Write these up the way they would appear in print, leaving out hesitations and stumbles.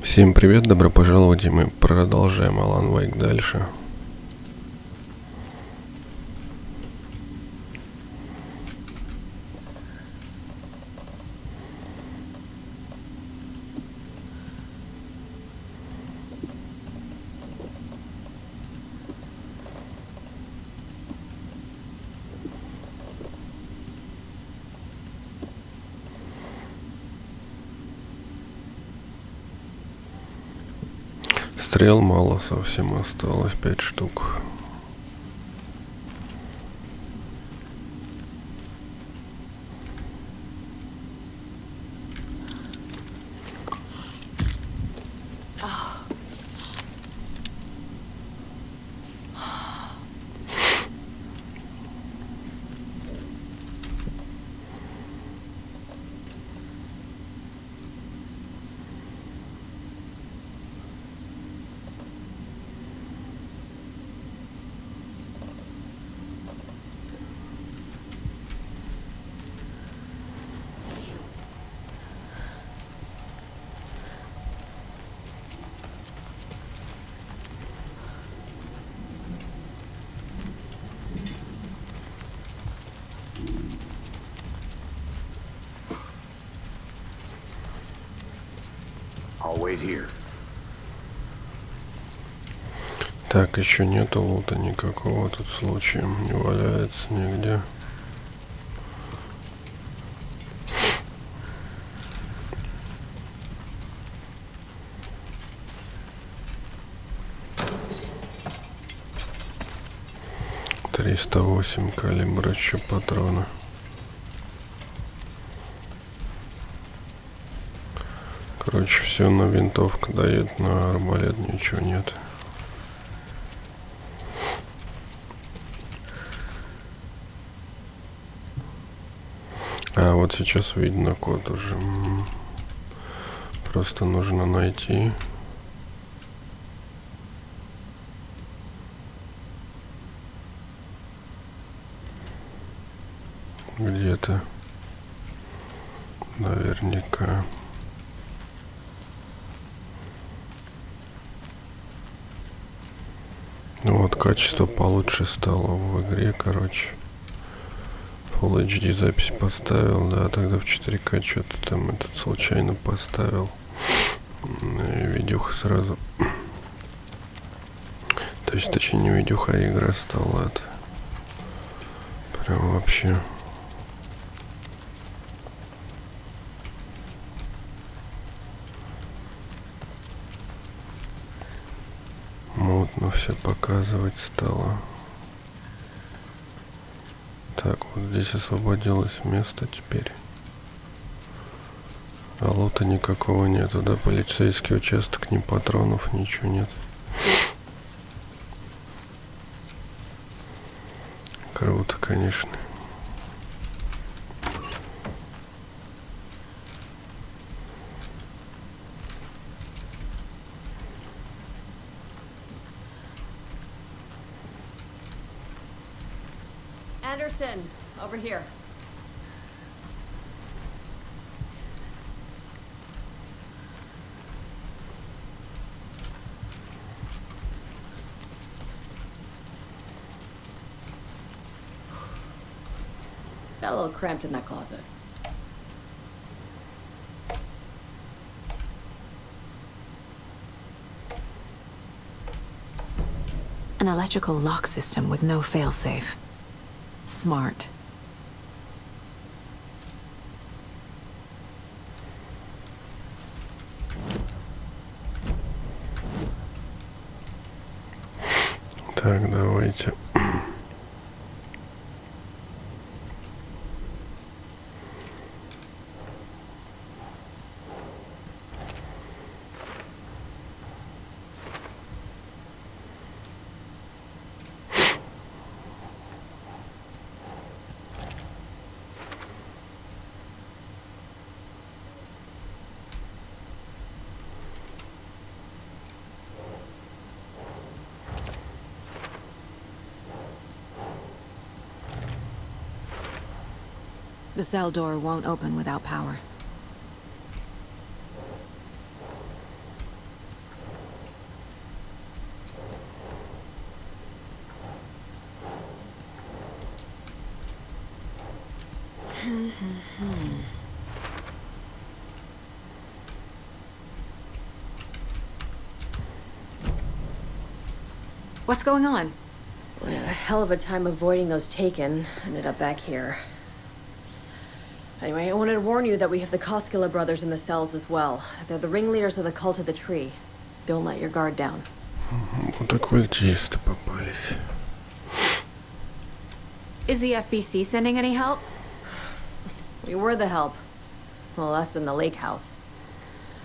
Всем привет, добро пожаловать, и мы продолжаем Алан Уэйк дальше. Стрел мало совсем осталось, 5 штук. Так, еще нету лута никакого тут случаем, не валяется нигде. .308 калибра, еще патрона. Короче, все на винтовку дает, на арбалет ничего нет. А вот сейчас видно код уже. Просто нужно найти. Где-то. Наверняка. Ну вот, качество получше стало в игре, короче. Full HD запись поставил, да, тогда в 4К что-то там этот случайно поставил. И видюха сразу. То есть, точнее, не видюха, а игра стала это. Прям вообще. Мутно все показывать стало. Так, вот здесь освободилось место теперь. А лута никакого нету, да? Полицейский участок, ни патронов, ничего нет. Круто, конечно. Over here. Got a little cramped in that closet. An electrical lock system with no failsafe. Smart. Так, давайте. The cell door won't open without power. What's going on? We had a hell of a time avoiding those taken. Ended up back here. Anyway, I wanted to warn you that we have the Koskela brothers in the cells as well. They're the ringleaders of the cult of the tree. Don't let your guard down. Вот оккультисты попались. Is the FBC sending any help? We were the help. Well, us in the lake house.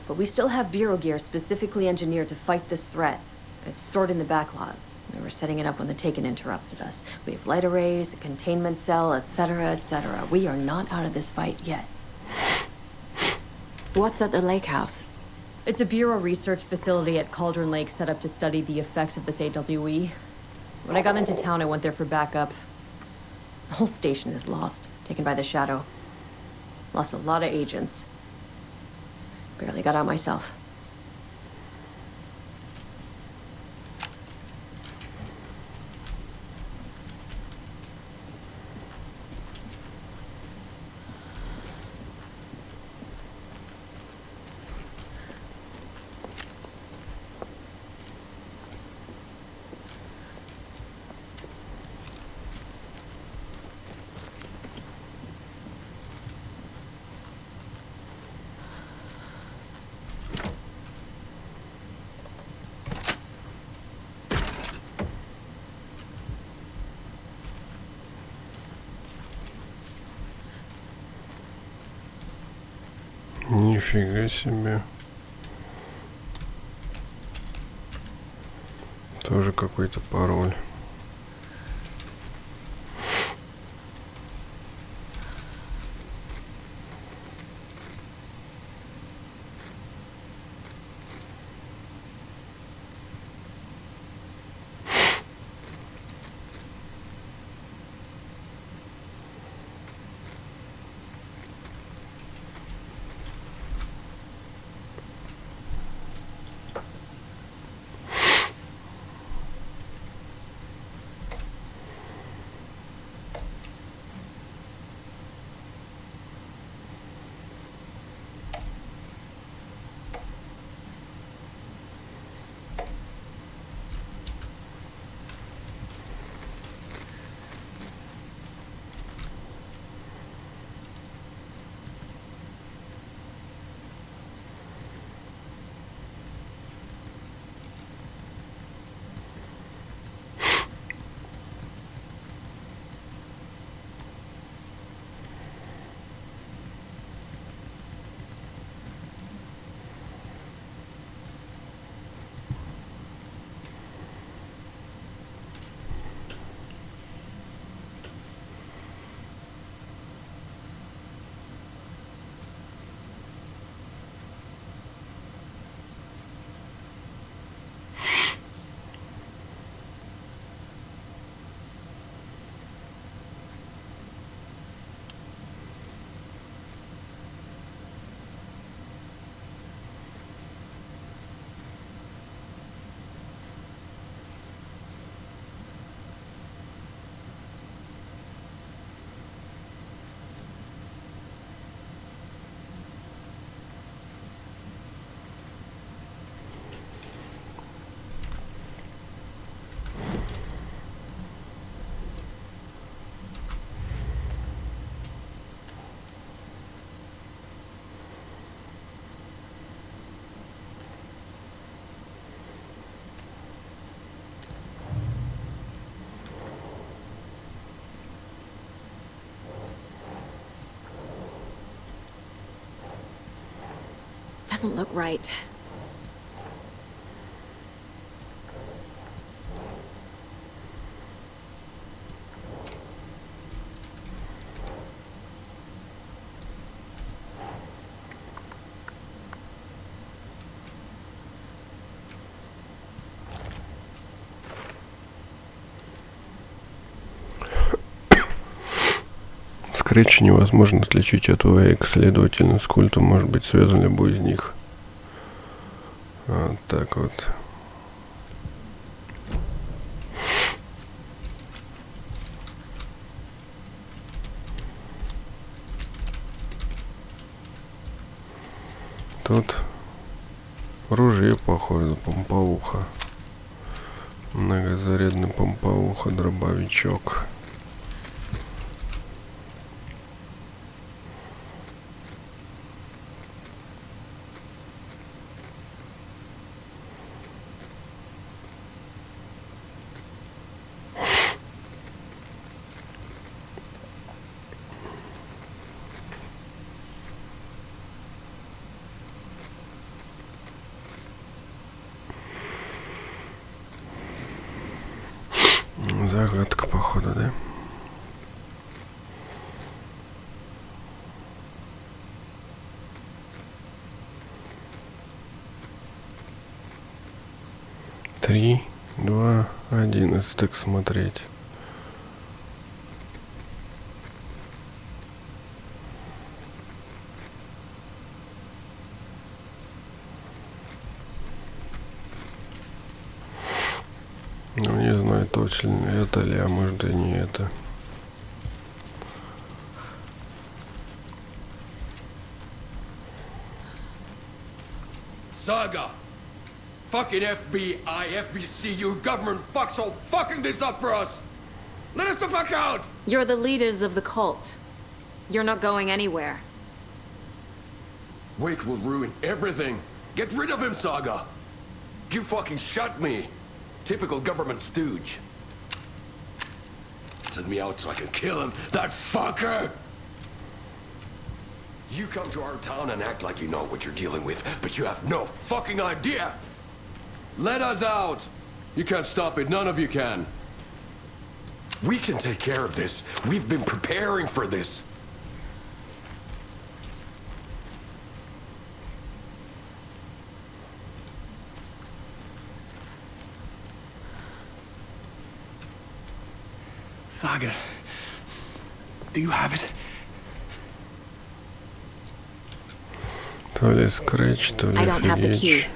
But we still have bureau gear specifically engineered to fight this threat. It's stored in the backlot. We were setting it up when the Taken interrupted us. We have light arrays, a containment cell, etc., etc. We are not out of this fight yet. What's at the lake house? It's a bureau research facility at Cauldron Lake set up to study the effects of this AWE. When I got into town, I went there for backup. The whole station is lost, taken by the shadow. Lost a lot of agents. Barely got out myself. Нифига себе. Тоже какой-то пароль. Doesn't look right. Скретч невозможно отличить от Уэйк, следовательно, с культом может быть связан любой из них. Вот так вот. Тут ружье, похоже, помповуха. Многозарядный помповуха, дробовичок. Загадка, походу, да? Три, два, один. Так смотреть. Ну, не знаю точно, это ли, а может и не это. Saga! Fucking FBI, FBC, you government fucks all fucking this up for us! Let us the fuck out! You're the leaders of the cult. You're not going anywhere. Wake will ruin everything. Get rid of him, Saga! You fucking shot me! Typical government stooge. Send me out so I can kill him, that fucker! You come to our town and act like you know what you're dealing with, but you have no fucking idea! Let us out! You can't stop it, none of you can. We can take care of this. We've been preparing for this. Saga, do you have it? То ли Скретч, то ли I don't have the key. Фигич.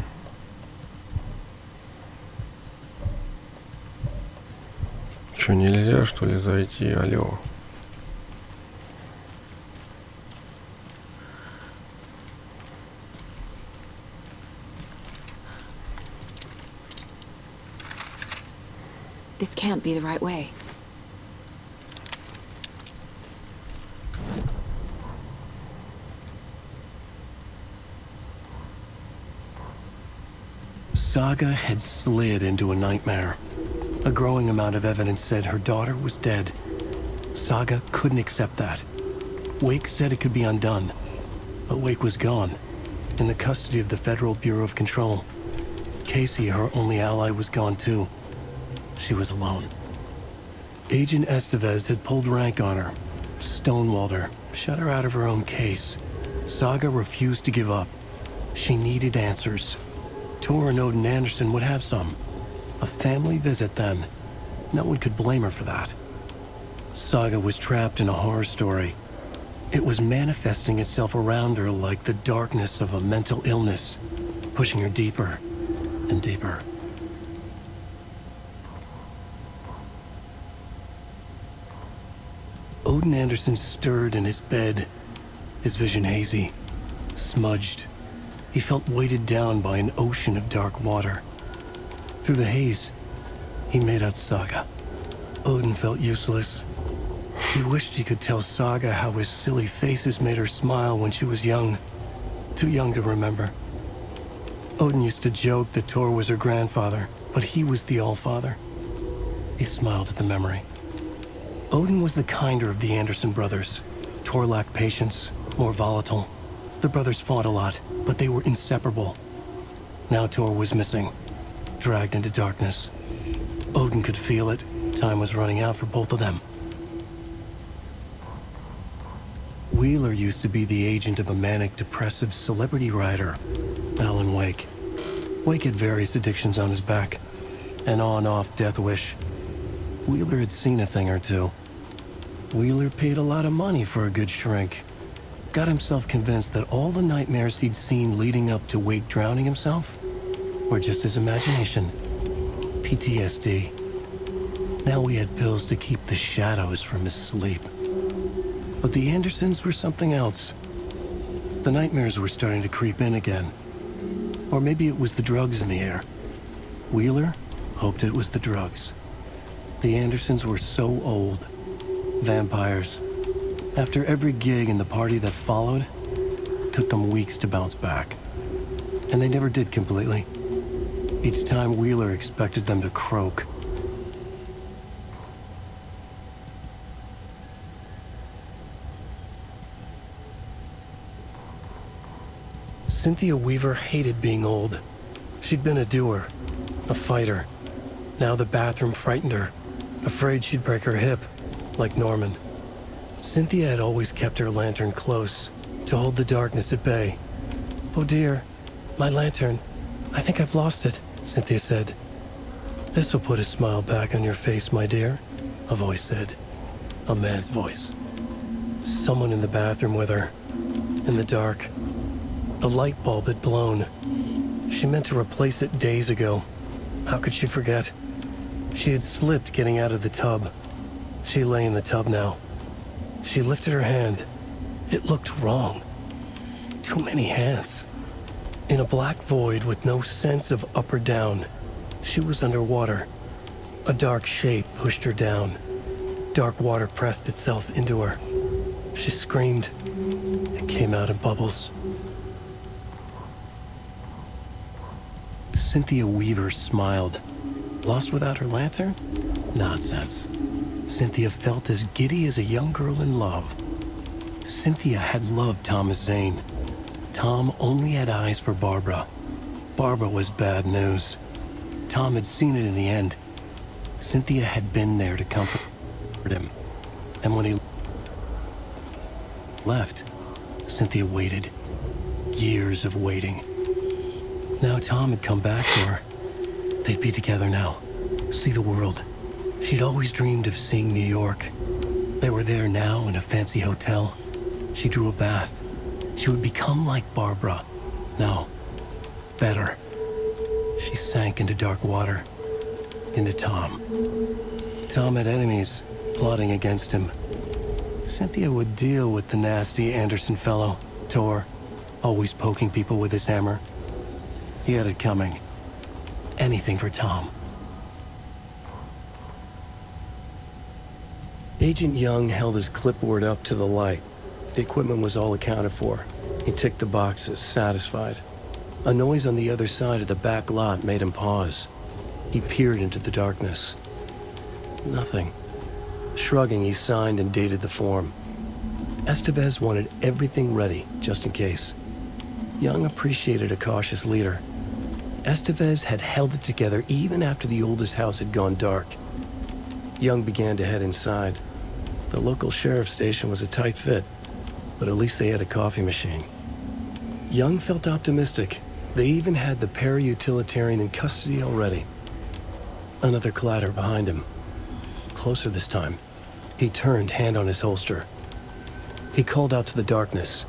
Что, нельзя, что ли, зайти? Алло. This can't be the right way. Saga had slid into a nightmare. A growing amount of evidence said her daughter was dead. Saga couldn't accept that. Wake said it could be undone. But Wake was gone, in the custody of the Federal Bureau of Control. Casey, her only ally, was gone too. She was alone. Agent Estevez had pulled rank on her, stonewalled her, shut her out of her own case. Saga refused to give up. She needed answers. Tor and Odin Anderson would have some. A family visit then. No one could blame her for that. Saga was trapped in a horror story. It was manifesting itself around her like the darkness of a mental illness, pushing her deeper and deeper. Odin Anderson stirred in his bed, his vision hazy, smudged. He felt weighted down by an ocean of dark water. Through the haze, he made out Saga. Odin felt useless. He wished he could tell Saga how his silly faces made her smile when she was young. Too young to remember. Odin used to joke that Tor was her grandfather, but he was the Allfather. He smiled at the memory. Odin was the kinder of the Anderson brothers. Tor lacked patience, more volatile. The brothers fought a lot, but they were inseparable. Now Tor was missing, dragged into darkness. Odin could feel it. Time was running out for both of them. Wheeler used to be the agent of a manic-depressive celebrity writer, Alan Wake. Wake had various addictions on his back, an on-off death wish. Wheeler had seen a thing or two. Wheeler paid a lot of money for a good shrink. Got himself convinced that all the nightmares he'd seen leading up to Wake drowning himself were just his imagination. PTSD. Now he had pills to keep the shadows from his sleep. But the Andersons were something else. The nightmares were starting to creep in again. Or maybe it was the drugs in the air. Wheeler, Hoped it was the drugs. The Andersons were so old. Vampires. After every gig and the party that followed, took them weeks to bounce back. And they never did completely. Each time Wheeler expected them to croak. Cynthia Weaver hated being old. She'd been a doer, a fighter. Now the bathroom frightened her, afraid she'd break her hip, like Norman. Cynthia had always kept her lantern close, to hold the darkness at bay. "Oh dear, my lantern. I think I've lost it," Cynthia said. "This will put a smile back on your face, my dear," a voice said. A man's voice. Someone in the bathroom with her. In the dark. The light bulb had blown. She meant to replace it days ago. How could she forget? She had slipped getting out of the tub. She lay in the tub now. She lifted her hand. It looked wrong. Too many hands. In a black void with no sense of up or down, she was underwater. A dark shape pushed her down. Dark water pressed itself into her. She screamed. It came out in bubbles. Cynthia Weaver smiled. Lost without her lantern? Nonsense. Cynthia felt as giddy as a young girl in love. Cynthia had loved Thomas Zane. Tom only had eyes for Barbara. Barbara was bad news. Tom had seen it in the end. Cynthia had been there to comfort him. And when he left, Cynthia waited. Years of waiting. Now Tom had come back to her. They'd be together now. See the world. She'd always dreamed of seeing New York. They were there now in a fancy hotel. She drew a bath. She would become like Barbara. No, better. She sank into dark water. Into Tom. Tom had enemies plotting against him. Cynthia would deal with the nasty Anderson fellow, Tor, always poking people with his hammer. He had it coming. Anything for Tom. Agent Young held his clipboard up to the light. The equipment was all accounted for. He ticked the boxes, satisfied. A noise on the other side of the back lot made him pause. He peered into the darkness. Nothing. Shrugging, he signed and dated the form. Estevez wanted everything ready, just in case. Young appreciated a cautious leader. Estevez had held it together even after the oldest house had gone dark. Young began to head inside. The local sheriff's station was a tight fit, but at least they had a coffee machine. Young felt optimistic. They even had the para-utilitarian in custody already. Another clatter behind him. Closer this time. He turned, hand on his holster. He called out to the darkness.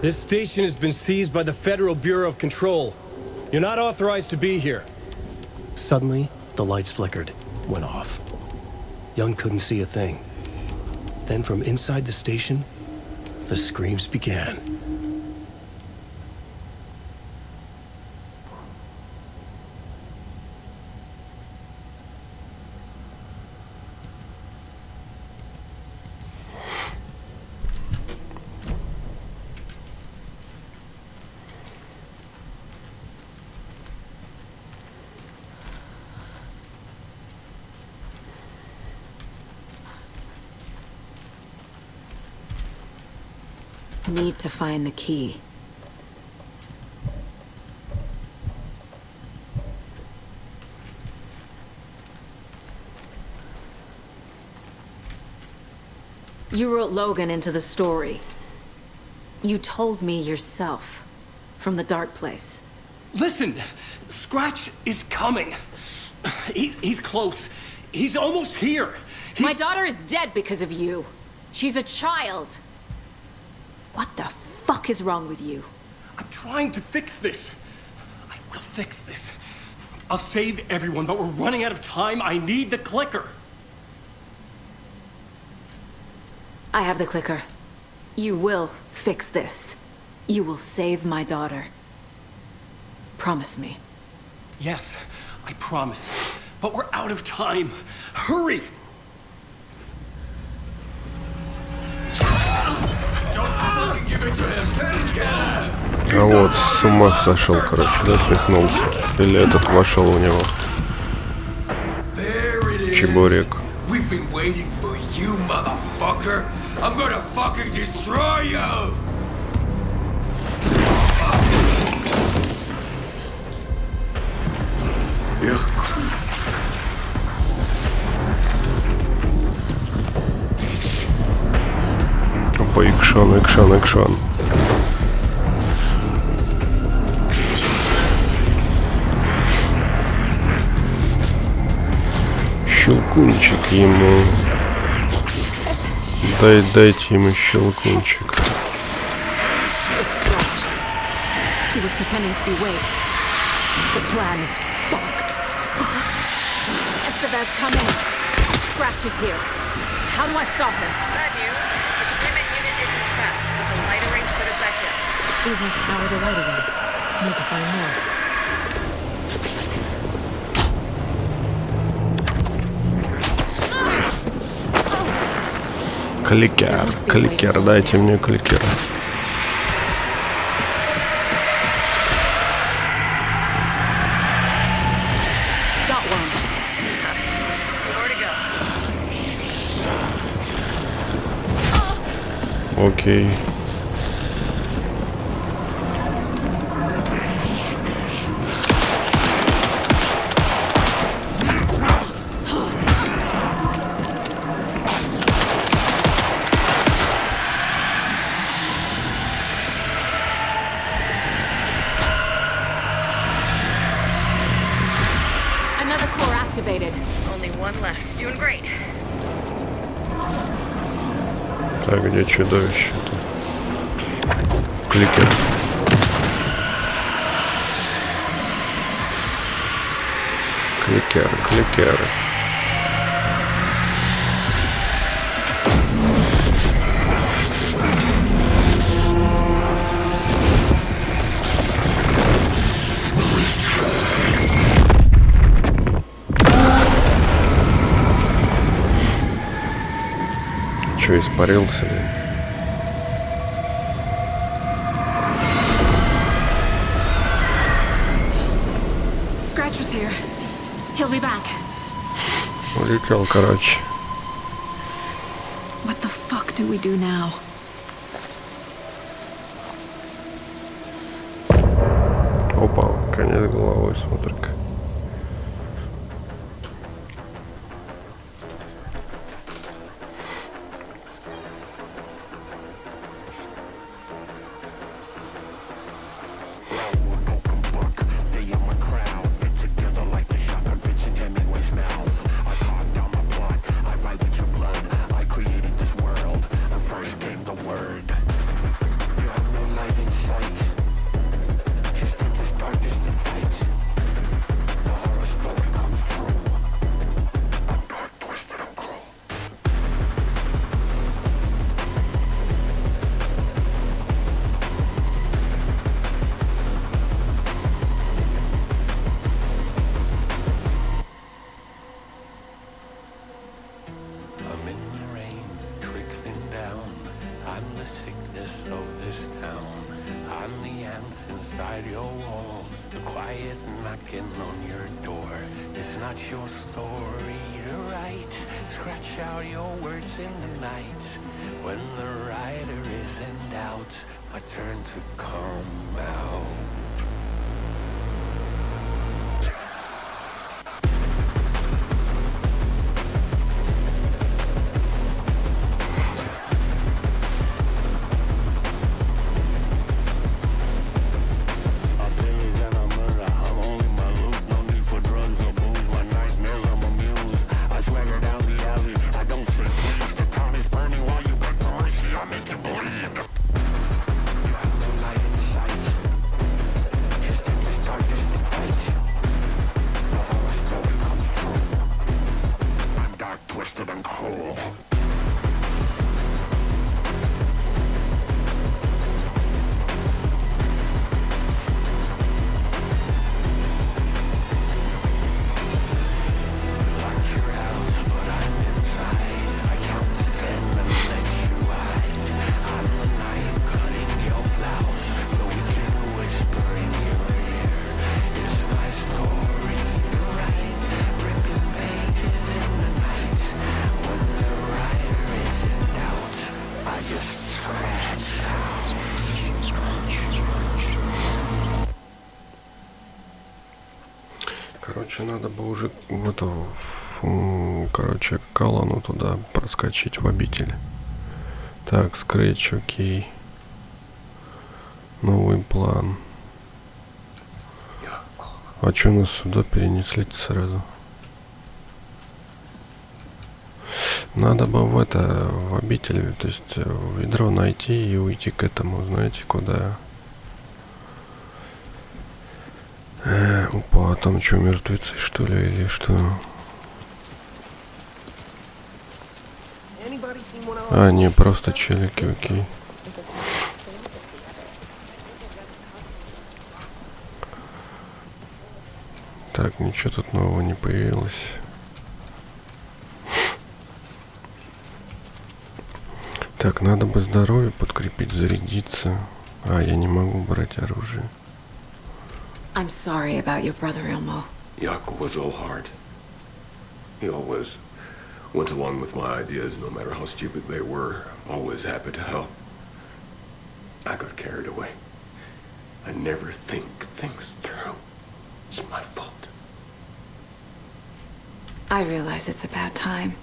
"This station has been seized by the Federal Bureau of Control. You're not authorized to be here." Suddenly, the lights flickered, went off. Young couldn't see a thing. Then from inside the station, the screams began. Need to find the key. You wrote Logan into the story. You told me yourself. From the dark place. Listen! Scratch is coming. He's close. He's almost here. My daughter is dead because of you. She's a child. What the fuck is wrong with you? I'm trying to fix this. I will fix this. I'll save everyone, but we're running out of time. I need the clicker. I have the clicker. You will fix this. You will save my daughter. Promise me. Yes, I promise. But we're out of time. Hurry! А вот, с ума сошел, короче, да, свихнулся. Или этот вошел в него. Чебурек. Опа, экшон, экшон, экшон. Щелкунчик ему. Дайте ему щелкунчик. He was pretending to be Wade. The plan is fucked. Estevez, come in. Scratch is here. How do I stop him? Bad news. The containment unit isn't trapped, but the light array should affect it. These must power the light array. Need to find more. Кликер, кликер, дайте мне кликер. Окей. Another core activated. Only one left. Doing great. Так, где чудовище-то? Кликер. Кликер, кликер. Че, испарился ли? Scratch was here. He'll be back. Улетел, короче. What the fuck do we do now? Опа, конец головой, смотри-ка. Короче, надо бы уже в эту, короче, к Алану туда проскочить в обитель. Так, Скретч, окей. Новый план. А чё нас сюда перенесли-то сразу? Надо бы в обитель, то есть в ведро найти и уйти к этому, знаете, куда? Опа, а там что, мертвецы, что ли, или что? А, не, просто челики, окей. Так, ничего тут нового не появилось. Так, надо бы здоровье подкрепить, зарядиться. А, я не могу брать оружие. I'm sorry about your brother, Ilmo. Yaku was all heart. He always went along with my ideas, no matter how stupid they were. Always happy to help. I got carried away. I never think things through. It's my fault. I realize it's a bad time.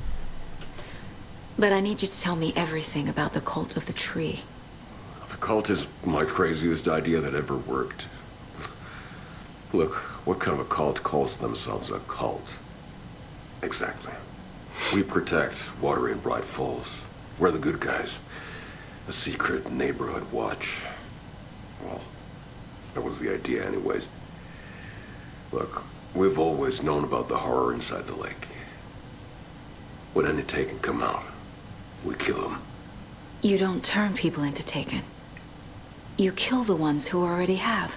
But I need you to tell me everything about the cult of the tree. The cult is my craziest idea that ever worked. Look, what kind of a cult calls themselves a cult? Exactly. We protect Water in Bright Falls. We're the good guys. A secret neighborhood watch. Well, that was the idea anyways. Look, we've always known about the horror inside the lake. When any Taken come out, we kill them. You don't turn people into Taken. You kill the ones who already have.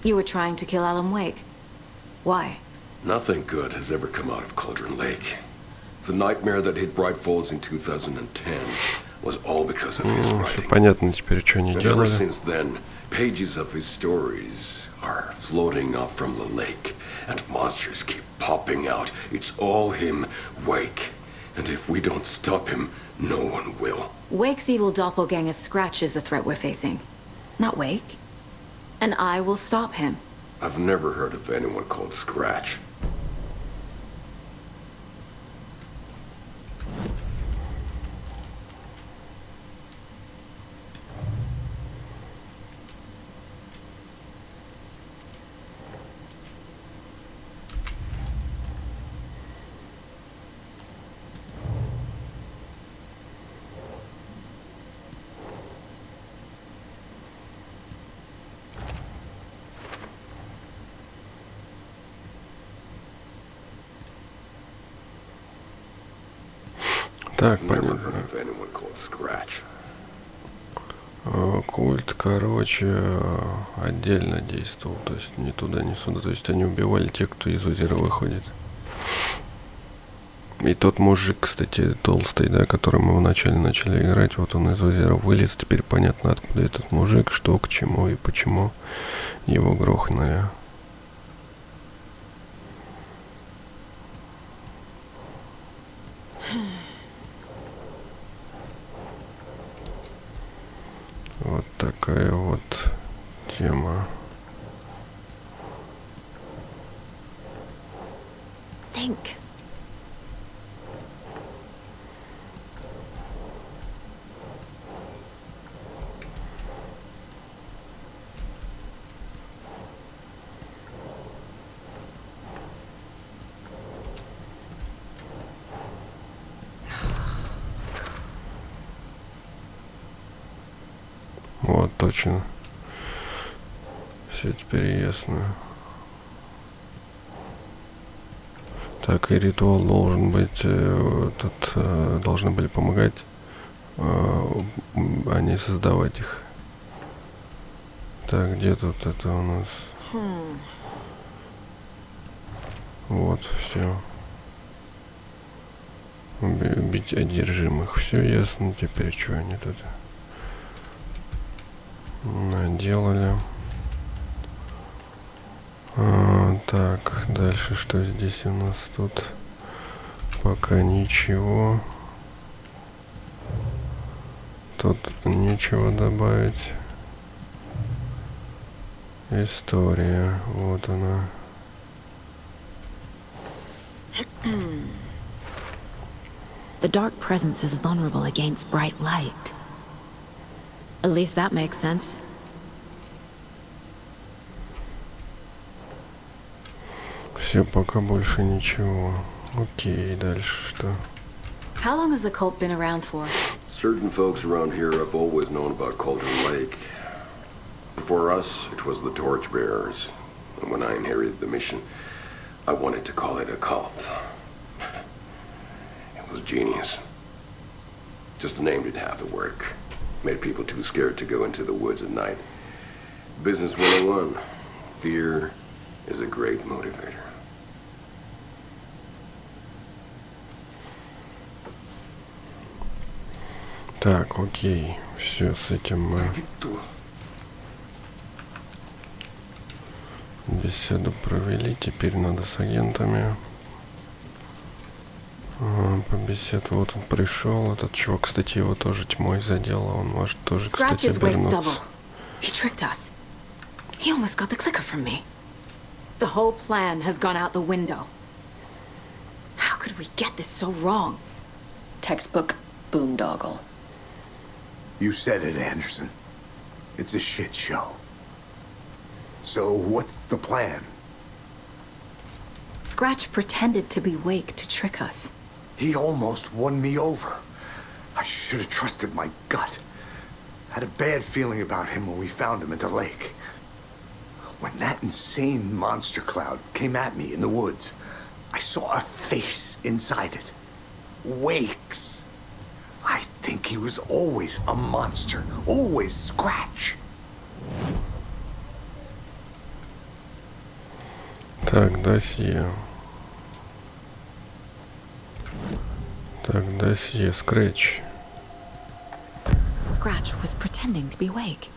You were trying to kill Alan Wake. Why? Nothing good has ever come out of Cauldron Lake. The nightmare that hit Bright Falls in 2010 was all because of his writing. Понятно теперь, что они And делали. ever since then, pages of his stories are floating up from the lake, and monsters keep popping out. It's all him, Wake. And if we don't stop him, no one will. Wake's evil doppelganger Scratch is the threat we're facing. Not Wake. And I will stop him. I've never heard of anyone called Scratch. Так, Never понятно. heard of anyone called Scratch. Культ, короче, отдельно действовал. То есть ни туда, ни сюда. То есть они убивали тех, кто из озера выходит. И тот мужик, кстати, толстый, да, которым мы вначале начали играть, вот он из озера вылез. Теперь понятно, откуда этот мужик, что к чему и почему его грохнули. Вот такая вот тема. Think. Вот, точно. Все теперь ясно. Так, и ритуал должен быть, должны были помогать, а не создавать их. Так, где тут это у нас? Вот, все. Убить одержимых. Все ясно. Теперь что они тут наделали? Так, дальше что здесь у нас тут? Пока ничего. Тут нечего добавить. История. Вот она. The dark presence is vulnerable against bright light. At least that makes sense. Все, пока больше ничего. Окей, дальше что? How long has the cult been around for? Certain folks around here have always known about Calder Lake. Before us, it was the Torchbearers. And when I inherited the mission, I wanted to call it a cult. It was genius. Just a name did half the work. Made people too scared to go into the woods at night. Business 101. Fear is a great motivator. Так, окей. Все, с этим мы беседу провели. Теперь надо с агентами побеседовать. Вот он пришел. Этот чувак, кстати, его тоже тьмой задел. Он может тоже, кстати, обернуться. He tricked us. He almost got the clicker from me. The whole plan has gone out the window. How could we get this so wrong? Textbook boondoggle. You said it, Anderson. It's a shit show. So what's the plan? Scratch pretended to be Wake to trick us. He almost won me over. I should have trusted my gut. Had a bad feeling about him when we found him at the lake. When that insane monster cloud came at me in the woods, I saw a face inside it. Wake's. I think he was always a monster. Always Scratch. Так, досье. Так, досье. Скретч. Scratch was pretending to be Wake.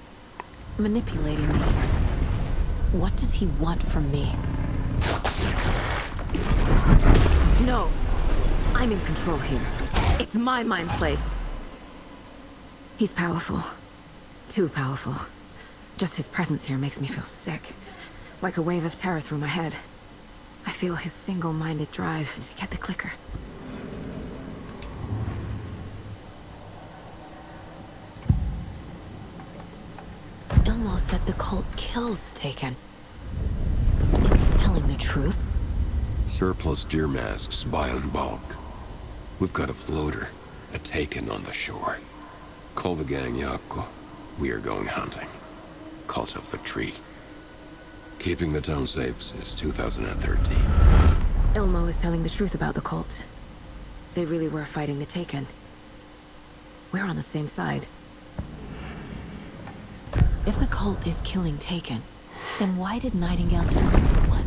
Manipulating me. What does he want from me? No. I'm in control here. It's my mind place. He's powerful. Too powerful. Just his presence here makes me feel sick. Like a wave of terror through my head. I feel his single-minded drive to get the clicker. Ilmo said the cult kills Taken. Is he telling the truth? Surplus deer masks buy in bulk. We've got a floater, a Taken on the shore. Call the gang Yako. We are going hunting. Cult of the Tree. Keeping the town safe since 2013. Ilmo is telling the truth about the cult. They really were fighting the Taken. We're on the same side. If the cult is killing Taken, then why did Nightingale turn into one?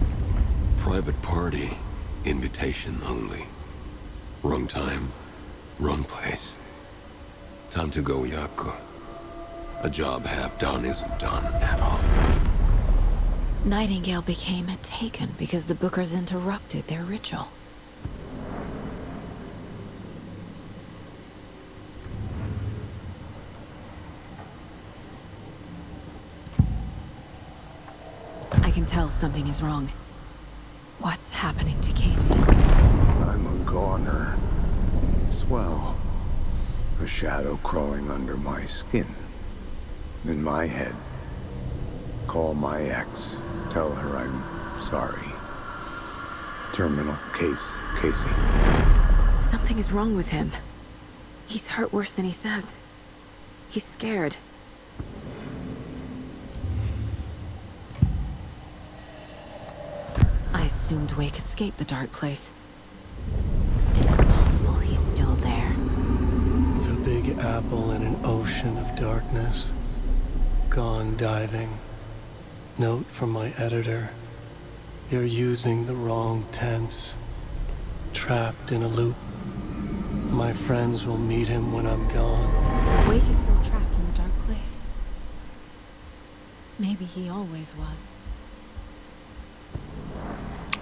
Private party. Invitation only. Wrong time, wrong place. Time to go, Yako. A job half done isn't done at all. Nightingale became a Taken because the Bookers interrupted their ritual. I can tell something is wrong. What's happening to Casey? I'm a goner. Swell. A shadow crawling under my skin. In my head. Call my ex. Tell her I'm sorry. Terminal case, Casey. Something is wrong with him. He's hurt worse than he says. He's scared. I assumed Wake escaped the dark place. Is it possible he's still there? The big apple in an ocean of darkness. Gone diving. Note from my editor. You're using the wrong tense. Trapped in a loop. My friends will meet him when I'm gone. Wake is still trapped in the dark place. Maybe he always was.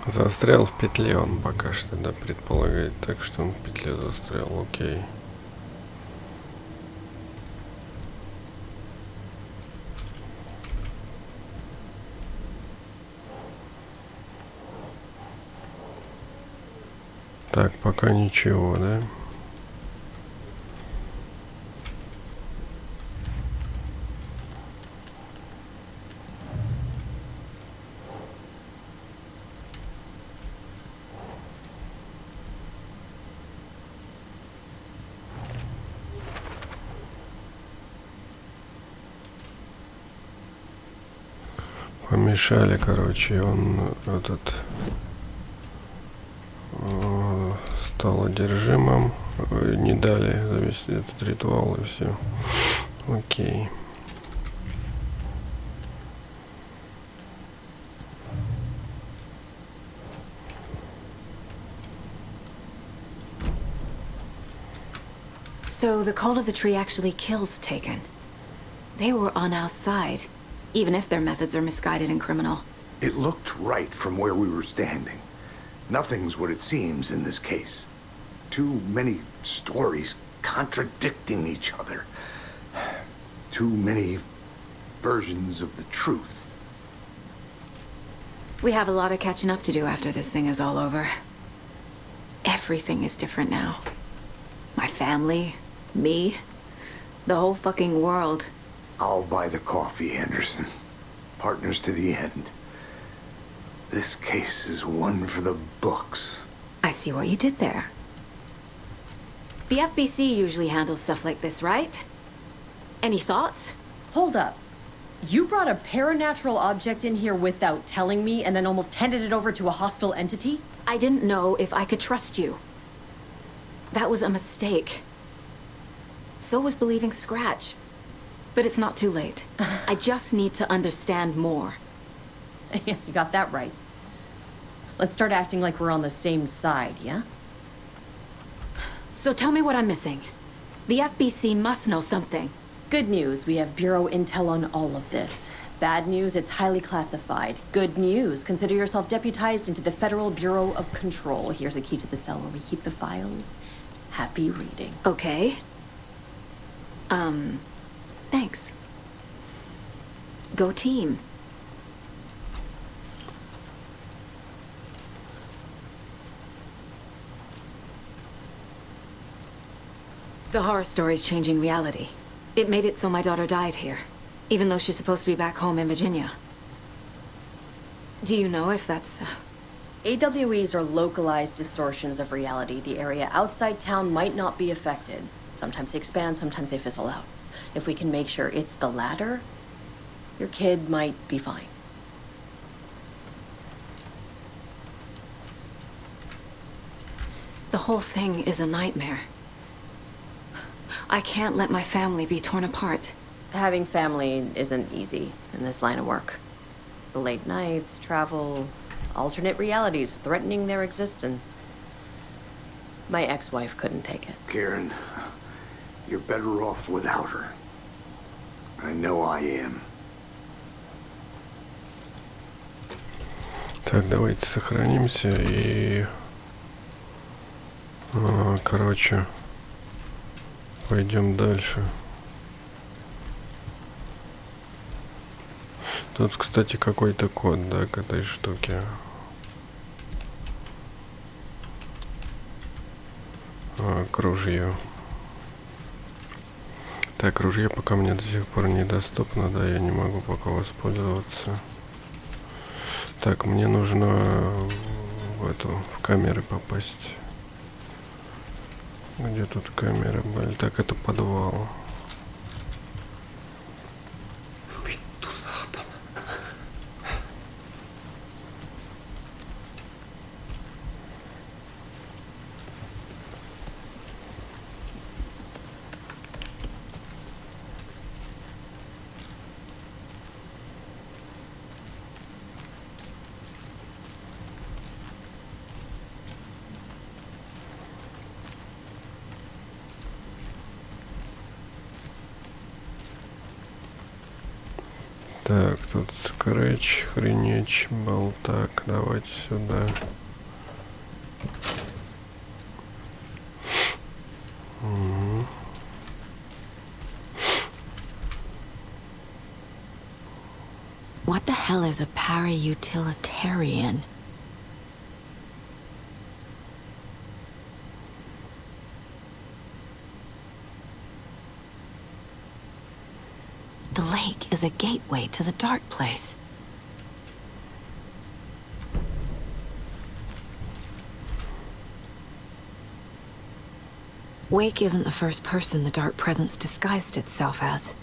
Застрял в петле он пока что, да, предполагает, так что он в петле застрял, окей. Так, пока ничего, да? Помешали, короче, он этот стал одержимым, не дали завести этот ритуал и все. Окей. So the call of the tree actually kills Taken. They were on our side, even if their methods are misguided and criminal. It looked right from where we were standing. Nothing's what it seems in this case. Too many stories contradicting each other. Too many versions of the truth. We have a lot of catching up to do after this thing is all over. Everything is different now. My family, me, the whole fucking world. I'll buy the coffee, Anderson. Partners to the end. This case is one for the books. I see what you did there. The FBC usually handles stuff like this, right? Any thoughts? Hold up. You brought a paranatural object in here without telling me and then almost handed it over to a hostile entity? I didn't know if I could trust you. That was a mistake. So was believing Scratch. But it's not too late. I just need to understand more. You got that right. Let's start acting like we're on the same side, yeah? So tell me what I'm missing. The FBC must know something. Good news, we have Bureau intel on all of this. Bad news, it's highly classified. Good news, consider yourself deputized into the Federal Bureau of Control. Here's a key to the cell where we keep the files. Happy reading. Okay. Thanks. Go team. The horror story's changing reality. It made it so my daughter died here, even though she's supposed to be back home in Virginia. Do you know if that's... AWEs are localized distortions of reality. The area outside town might not be affected. Sometimes they expand, sometimes they fizzle out. If we can make sure it's the latter, your kid might be fine. The whole thing is a nightmare. I can't let my family be torn apart. Having family isn't easy in this line of work. The late nights, travel, alternate realities threatening their existence. My ex-wife couldn't take it. Karen, you're better off without her. I know I am. Так, давайте сохранимся и... короче, пойдем дальше. Тут, кстати, какой-то код, да, к этой штуке. К ружью. Так, ружье пока мне до сих пор недоступно, да, я не могу пока воспользоваться. Так, мне нужно в камеры попасть. Где тут камеры были? Так, это подвал. Так, тут Скретч, хренечь, болтак. Давайте сюда. Угу. What the hell is a para-utilitarian? The lake is a gateway to the dark place. Wake isn't the first person the dark presence disguised itself as.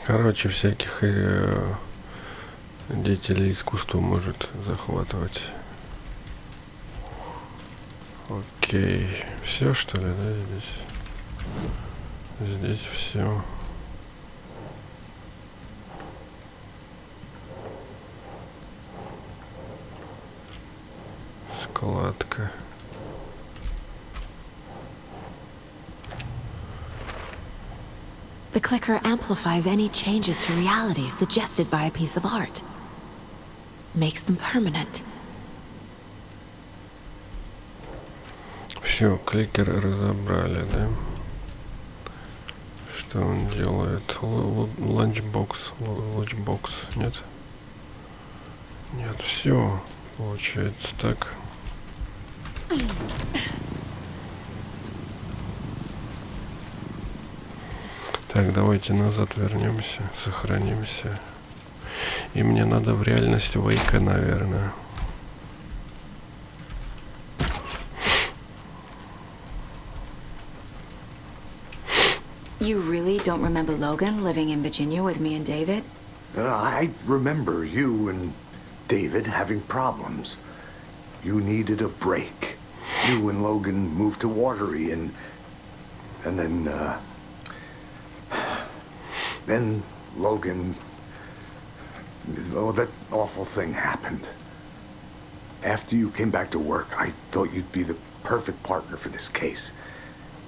Короче, всяких деятелей искусства может захватывать. Окей. Все, что ли, да, здесь? Здесь все. Складка. The clicker amplifies any changes to reality suggested by a piece of art. Makes them permanent. Все, кликер разобрали, да? Что он делает? Ланчбокс, нет? Нет, все, получается так. Так, давайте назад вернемся, сохранимся. И мне надо в реальность Уэйка, наверное. You really don't remember Logan living in Virginia with me and David? I remember you and David having problems. You needed a break. You and Logan moved to Watery and then Logan, well, that awful thing happened. After you came back to work, I thought you'd be the perfect partner for this case,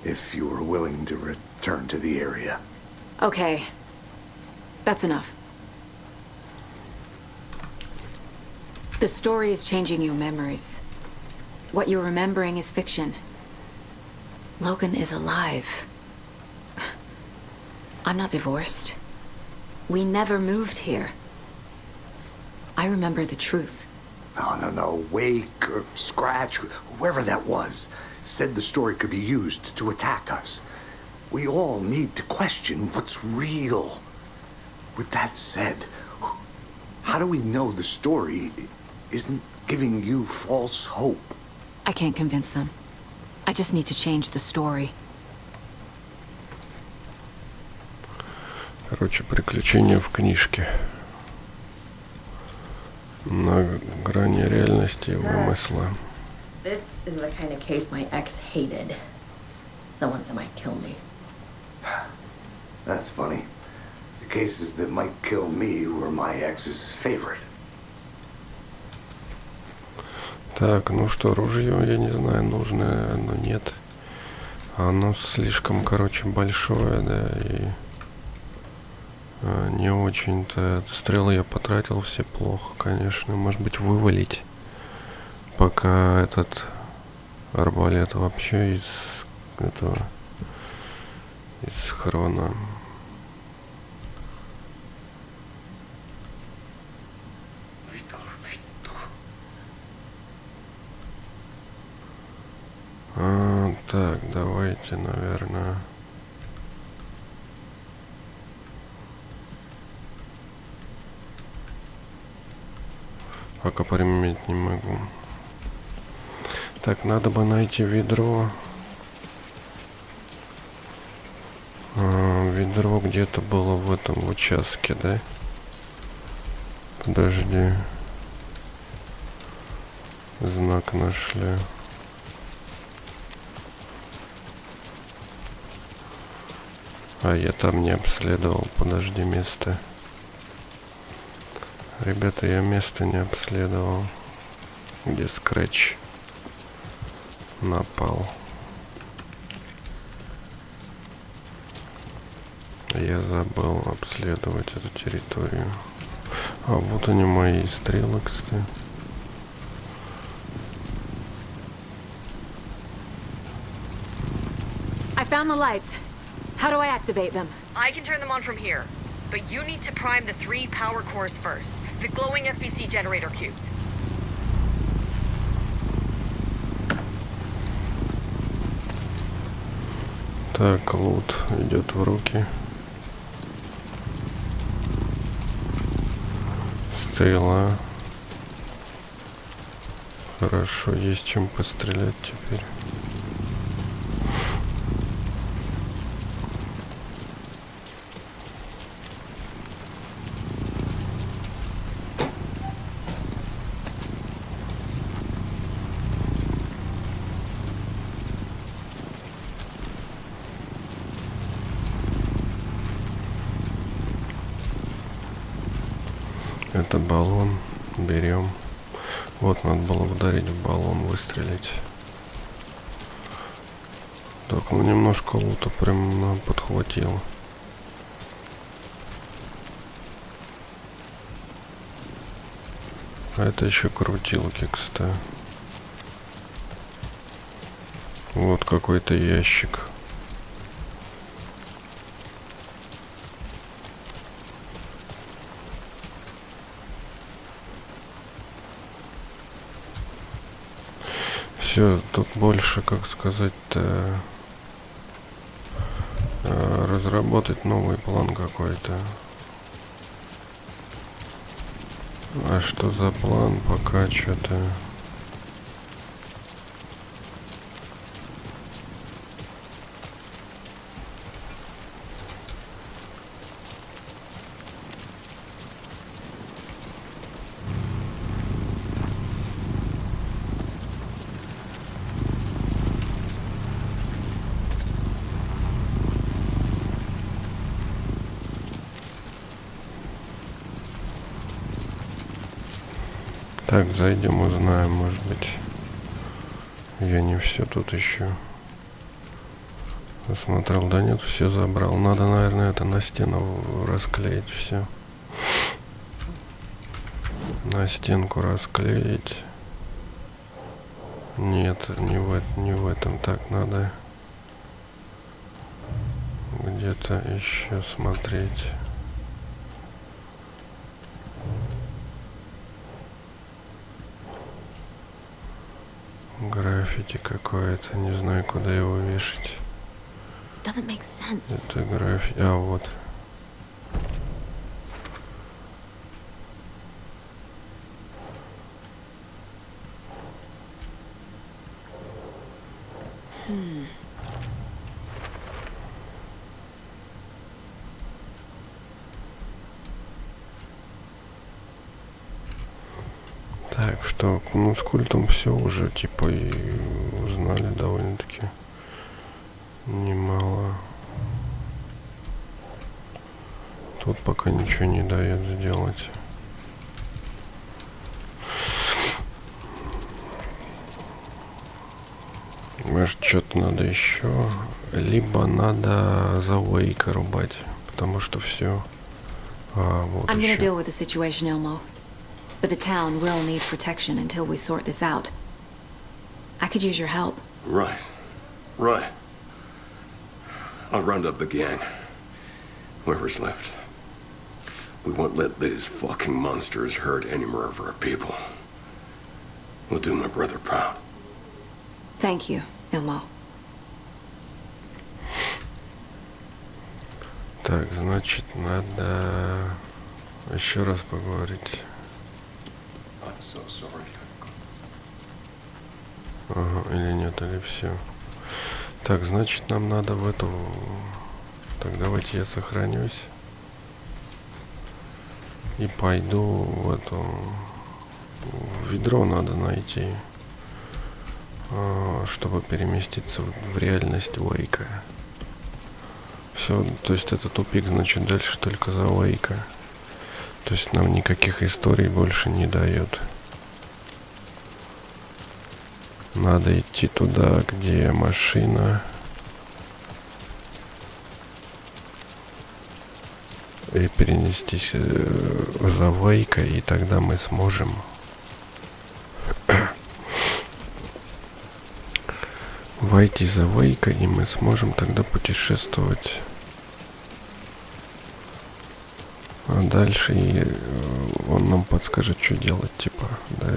if you were willing to return to the area. Okay. That's enough. The story is changing your memories. What you're remembering is fiction. Logan is alive. I'm not divorced. We never moved here. I remember the truth. No. Wake or Scratch, whoever that was, said the story could be used to attack us. We all need to question what's real. With that said, how do we know the story isn't giving you false hope? I can't convince them. I just need to change the story. Короче, приключения в книжке. На грани реальности и вымысла. This is the kind of case my ex hated. The ones that might kill me. That's funny. The cases that might kill me were my ex's favorite. Так, ну что, ружье, я не знаю, нужное оно, нет. Оно слишком, короче, большое, да, и не очень-то. Стрелы я потратил все плохо, конечно. Может быть, вывалить, пока этот арбалет вообще из этого, из хрона. Так, давайте, наверное. Пока применить не могу. Так, надо бы найти ведро. Ведро где-то было в этом участке, да? Подожди. Знак нашли. А я там не обследовал. Подожди, место. Ребята, я место не обследовал. Где Скретч? напал. Я забыл обследовать эту территорию. А вот они, мои стрелы, кстати. I found the lights. How do I activate them? I can turn them on from here, but you need to prime the 3 power cores first. The glowing FBC generator cubes. Так, лут идет в руки. Стрела. Хорошо, есть чем пострелять теперь. Это баллон. Берем. Вот, надо было ударить в баллон, выстрелить. Так, ну немножко лута прям подхватил. А это еще крутилки, кстати. Вот какой-то ящик. Все, тут больше, как сказать-то, разработать новый план какой-то. А что за план, пока что-то... Так, зайдем, узнаем, может быть. Я не все тут еще осмотрел. Да нет, все забрал. Надо, наверное, это на стену расклеить все. На стенку расклеить. Нет, не в этом. Так, надо где-то еще смотреть. Граффити какое-то, не знаю, куда его вешать. Это граффити. А, вот. Так, что, ну, с культом все уже, типа, и узнали довольно-таки немало. Тут пока ничего не дает сделать. Может, что-то надо еще. Либо надо за Уэйка рубать, потому что все. А, вот I'm еще. gonna deal with the situation, Elmo. But the town will need protection until we sort this out. I could use your help. Right. Right. I'll round up the gang. Whoever's left. We won't let these fucking monsters hurt any more of our people. We'll do my brother proud. Thank you, Elmo. Так, значит, надо еще раз поговорить. So sorry. Ага, или нет, или все. Так, значит, нам надо в эту... Так, давайте я сохранюсь. И пойду в эту... Ведро надо найти, чтобы переместиться в реальность Уэйка. Все, то есть это тупик, значит, дальше только за Уэйка. То есть нам никаких историй больше не дает. Надо идти туда, где машина. И перенестись за Уэйка, и тогда мы сможем войти за Уэйка, и мы сможем тогда путешествовать. А дальше и он нам подскажет, что делать, типа, да,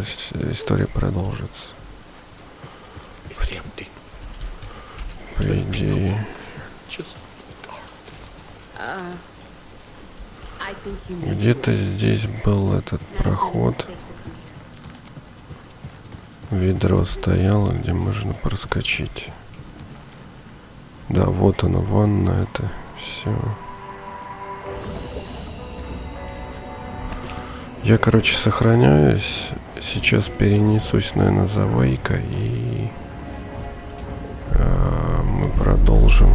история продолжится. По идее. Где-то здесь был этот проход. Ведро стояло, где можно проскочить. Да, вот она, ванна, это все. Я, короче, сохраняюсь. Сейчас перенесусь, наверное, за Уэйка, и мы продолжим.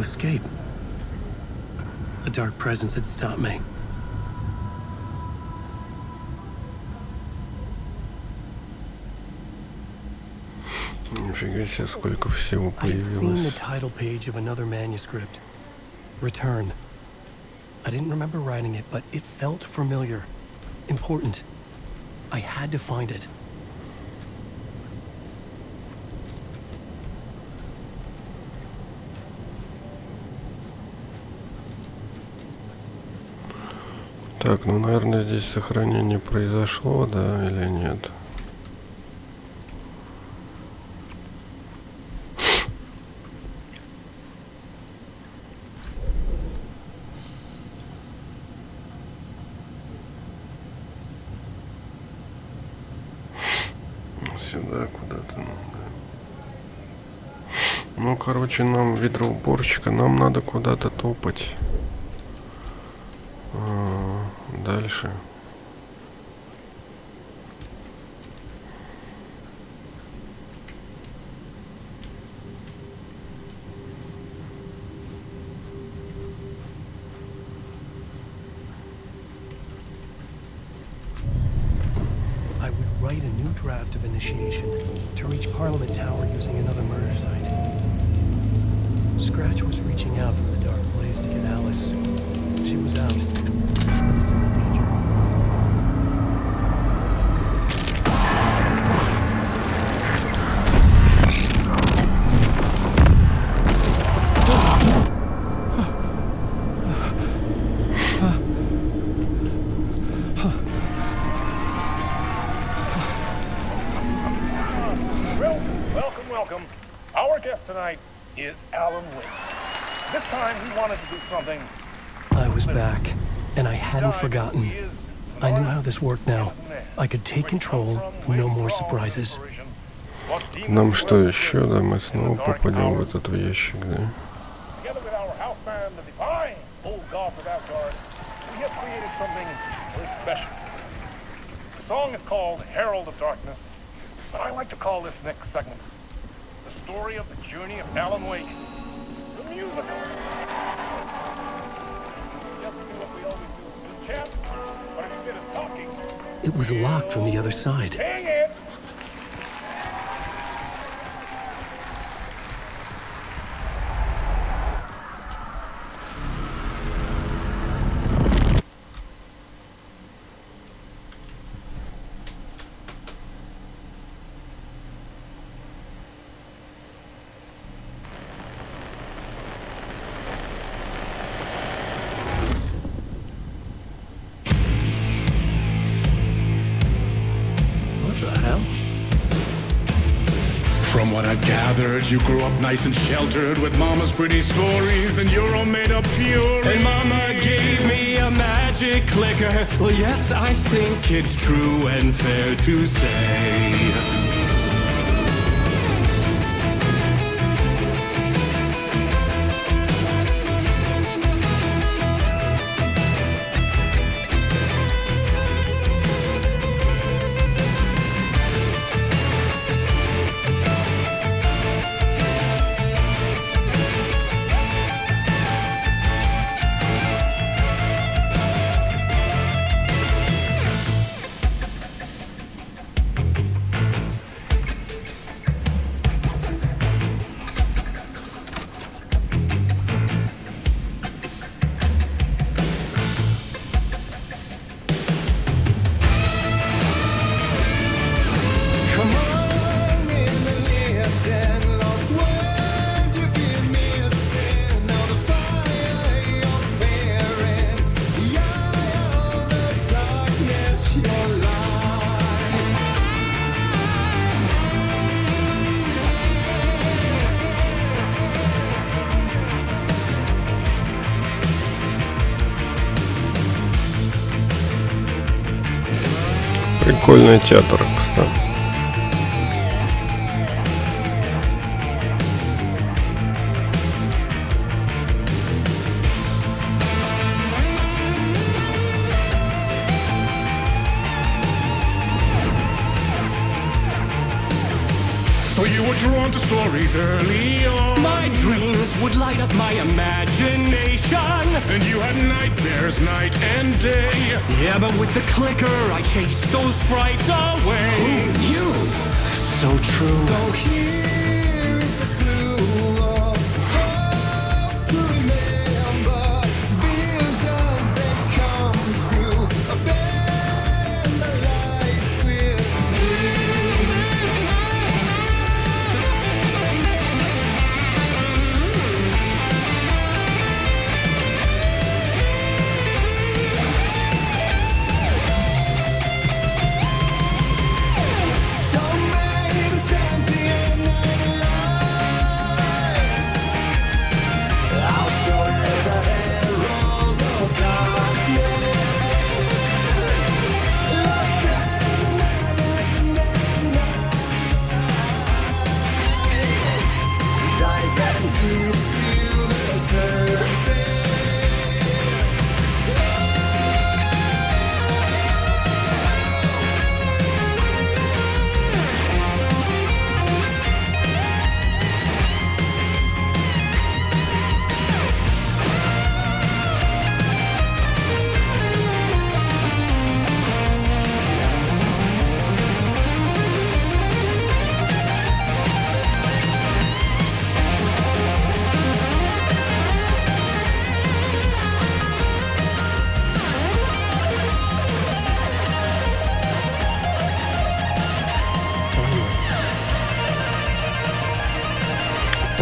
Escape. A dark presence had stopped me. Нифига себе, сколько всего появилось. I'd seen the title page of another manuscript. Return. I didn't remember writing it, but it felt familiar. Important. I had to find it. Так, ну, наверное, здесь сохранение произошло, да, или нет? Сюда куда-то надо. Ну, короче, нам ведроуборщика, нам надо куда-то топать. Дальше. I would write a new draft of initiation to reach Parliament Tower using another murder site. Scratch was reaching out from the dark place to get Alice. She was out, but still in danger. Welcome. Our guest tonight is Alan Uwais. This time he wanted to do something. I was back, and I hadn't forgotten. I knew how this worked now. I could take control, no more surprises. Нам что еще, да, мы снова попадем в этот ящик, да? Together with our house band, the divine old gods of Asgard, we have created something very special. The song is called Herald of Darkness, but I like to call this next segment the story of the journey of Alan Uwais, the musical. Just do what we always do. We chat, but instead of talking, It was locked from the other side. hang it. gathered. You grew up nice and sheltered with mama's pretty stories and your own made-up fury. And mama gave me a magic clicker. Well, yes, I think it's true and fair to say. Прикольный театр, кстати. So you were drawn to stories early on. My dreams would light up my imagination. And you had nightmares night and day. Yeah, but with the clicker, I chased those frights away. Who knew? So true. So here is the clue of hope to remember. Visions that come true. Bend the lights with steel.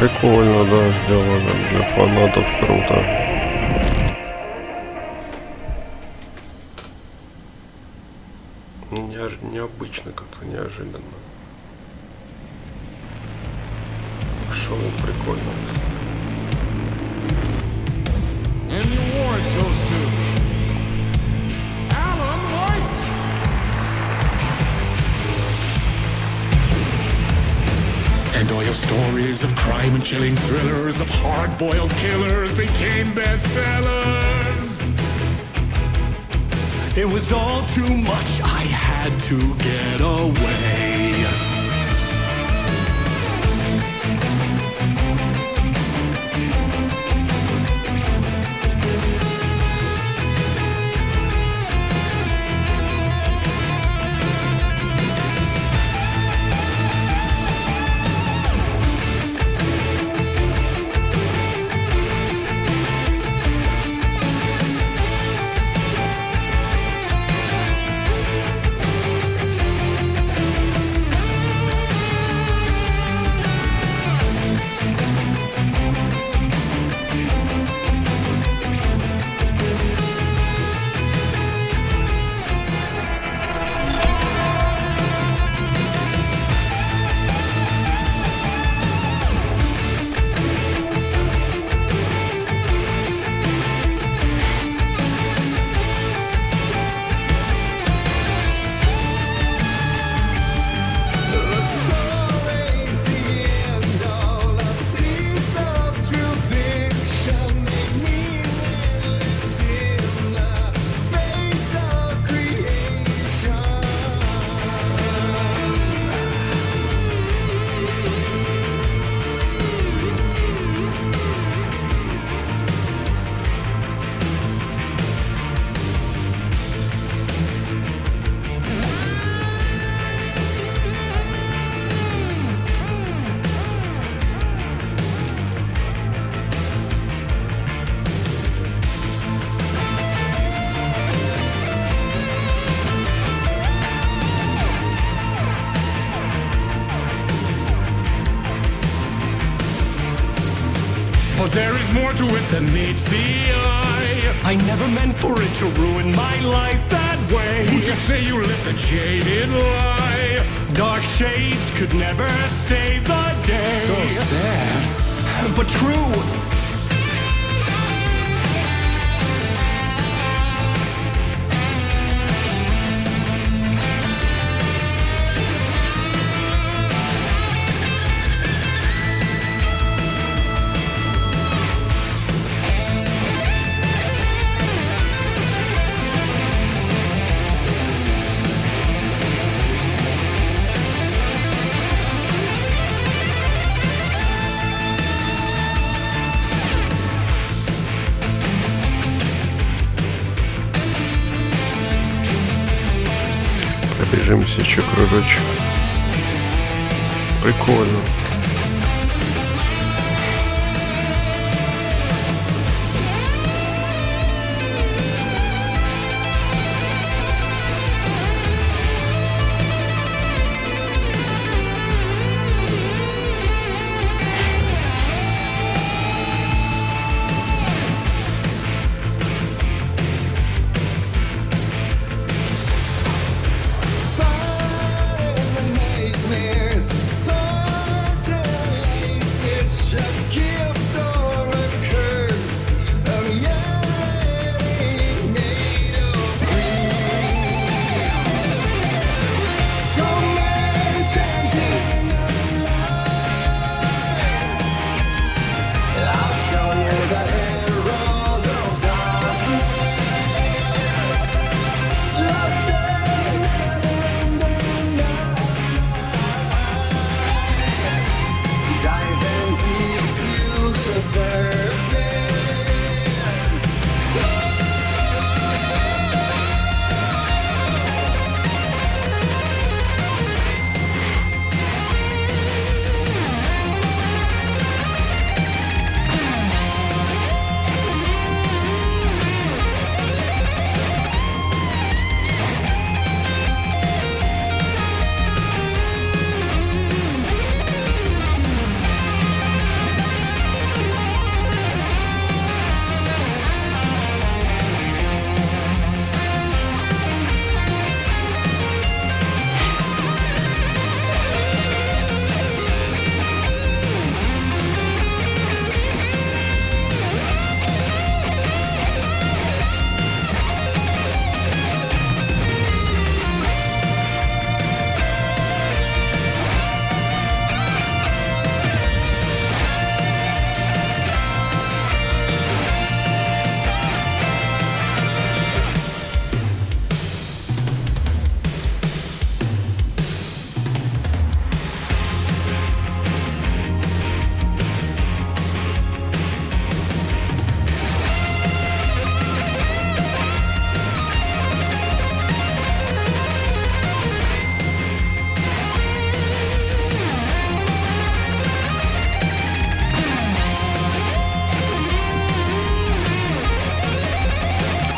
Прикольно, да, сделано для фанатов, круто. Необычно, как-то неожиданно. Шоу прикольно. And the award goes to Alan Uэйк. And all your stories of crime and chilling thrillers of hard-boiled killers became bestsellers. It was all too much, I had to get away. For there is more to it than meets the eye. I never meant for it to ruin my life that way. Would you say you let the jaded lie? Dark shades could never save the day. So sad, but true. Пробежимся еще кружочек. Прикольно.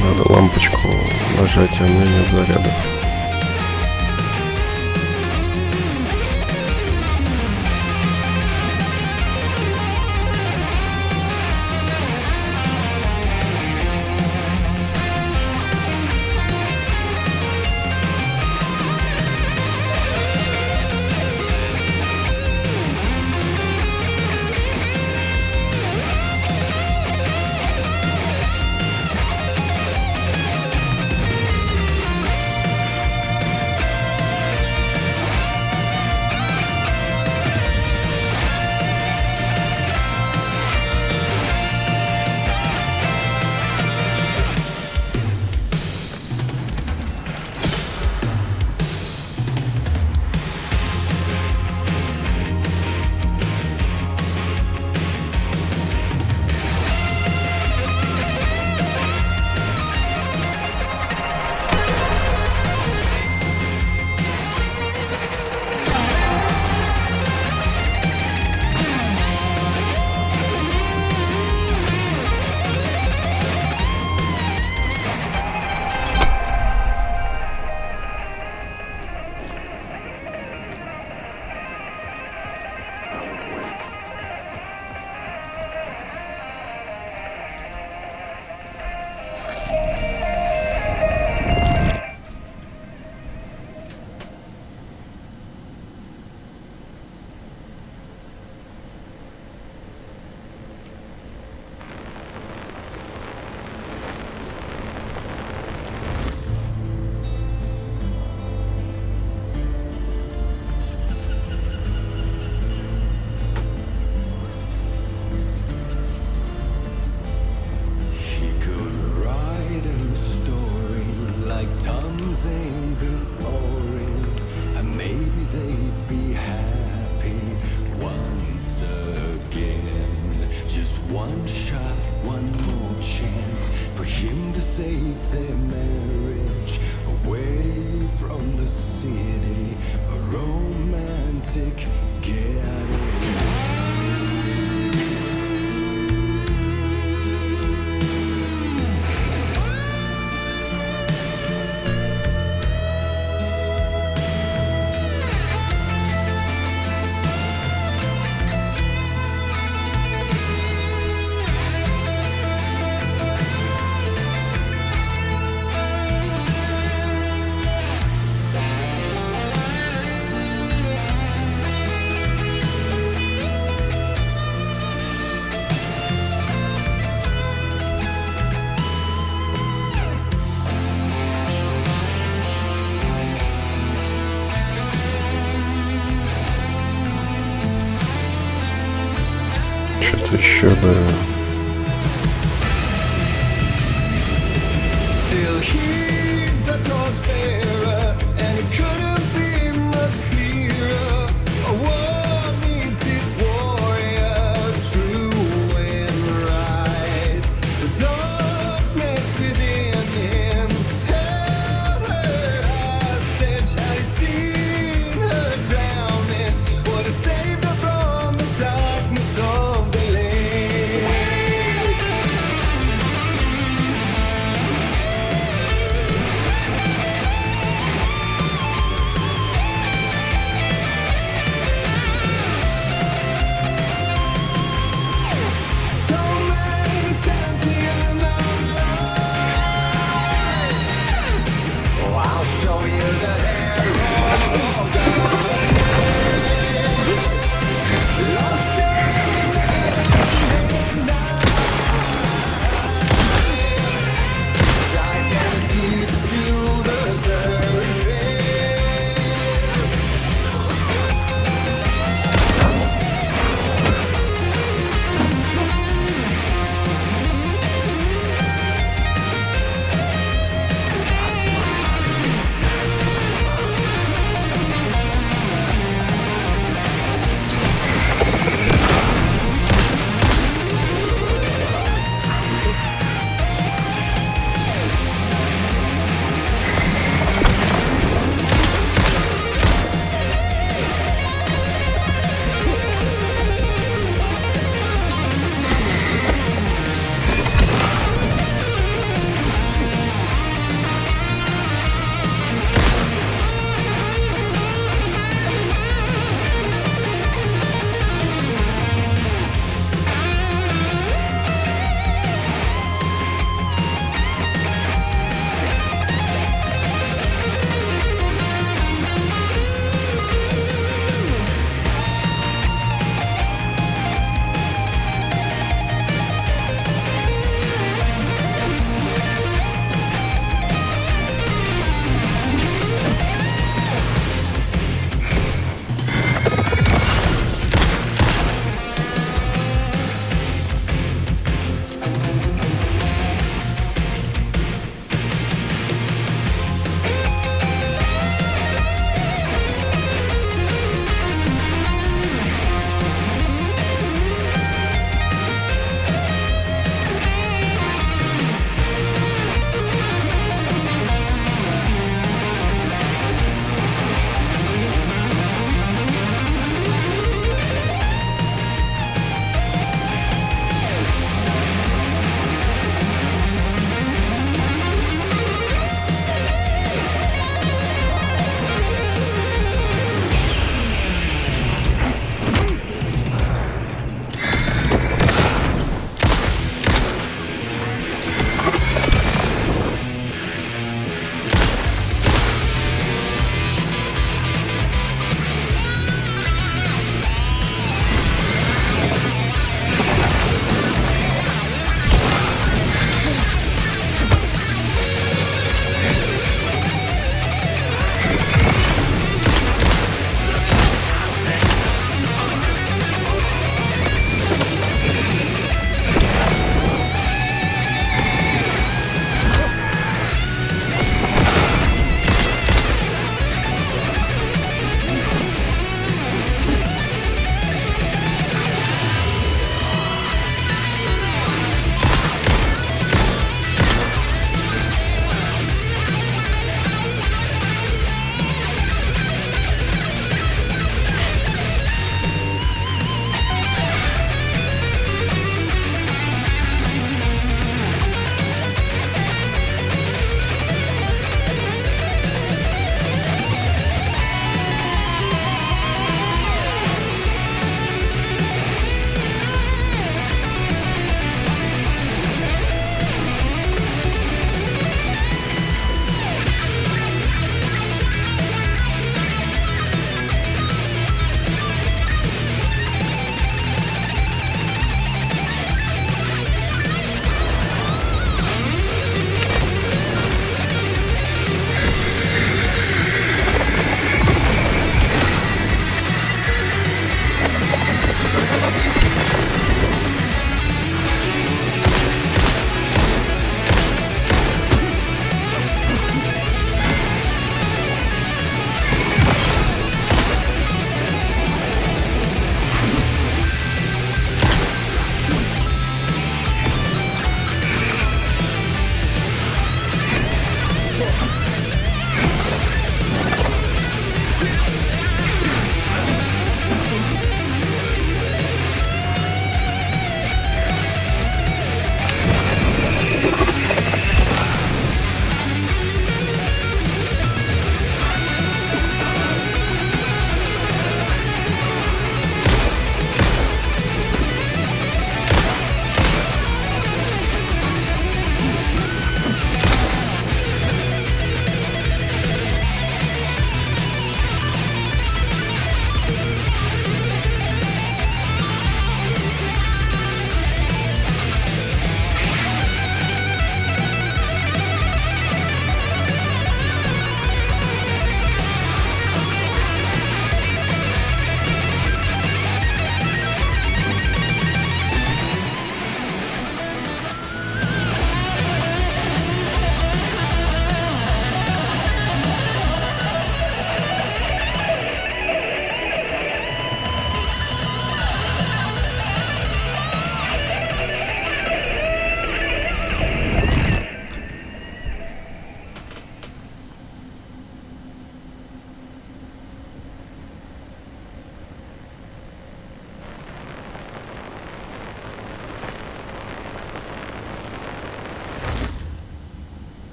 Надо лампочку нажать, а у меня нет заряда. One shot, one more chance for him to save their marriage. Away from the city, a romantic getaway. Что-то еще, да. Still he's a torchbearer, and it couldn't be much clearer. A war needs its warrior, true and right. The darkness within him held her hostage. Had he seen her drowning, would have saved her from the darkness of the lake. So many champions of light. Oh, I'll show you the hero of lost in the night. Dive deep to the surface.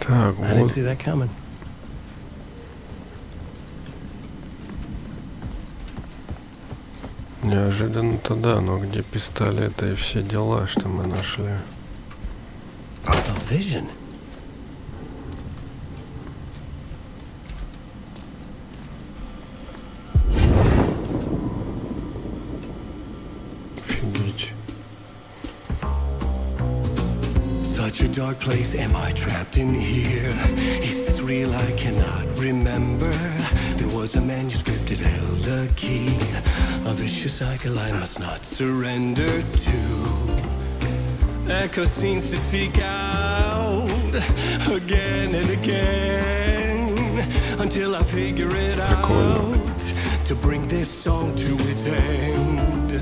Так, I didn't вот. see that coming. Неожиданно-то да, но где пистолеты и все дела, что мы нашли? A vision. Офигеть. Such a dark place, am I trapped in here? Is this real? I cannot remember. There was a manuscript, it held a key. A vicious cycle I must not surrender to. Echo scenes to seek out again and again until I figure it out to bring this song to its end.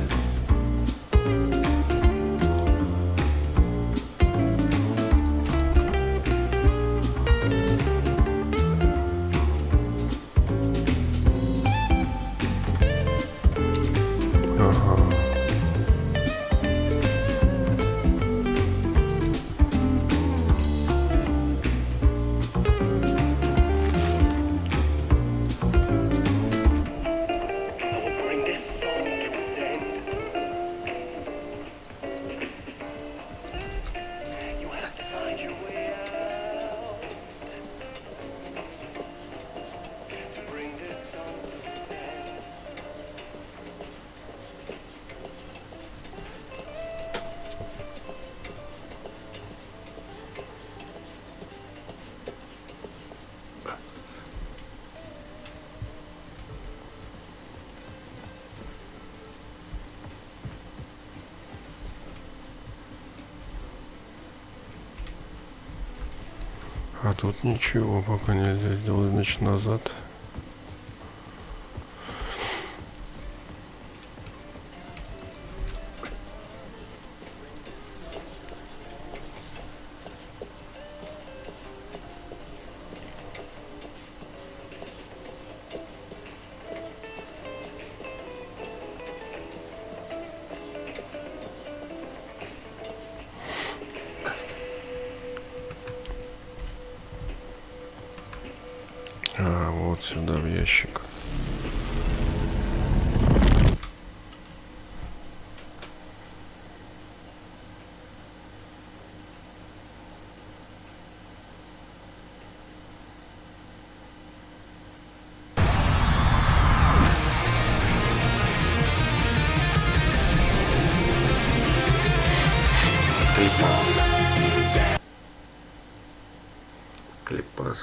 А тут ничего пока нельзя сделать, значит, назад. А, вот сюда в ящик. Клипас.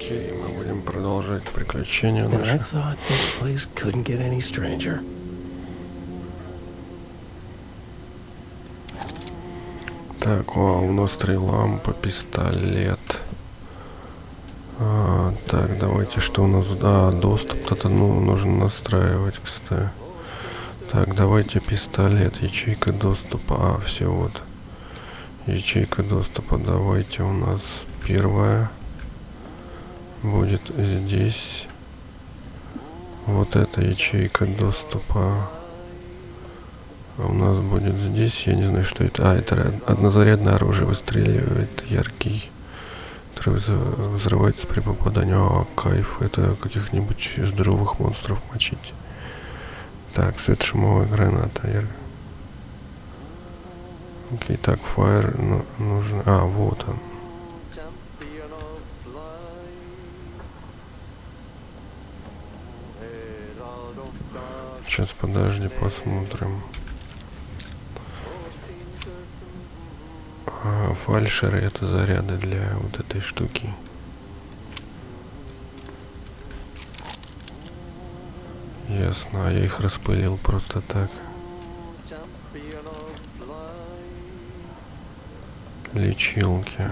Окей, мы будем продолжать приключения And I наши. thought this place couldn't get any stranger. Так, у нас 3 лампы, пистолет. Так, давайте, что у нас? Доступ-то нужно настраивать, кстати. Так, давайте пистолет, ячейка доступа. Все, вот. Ячейка доступа, давайте у нас первая. Будет здесь. Вот эта ячейка доступа. А у нас будет здесь, я не знаю, что это. Это однозарядное оружие, выстреливает яркий, который взрывается при попадании. Кайф, это каких-нибудь здоровых монстров мочить. Так, светошумовая граната. Окей, так, фаер нужно. Вот он. Сейчас, подожди, посмотрим. Фальшеры — это заряды для вот этой штуки. Ясно, а я их распылил просто так. Лечилки.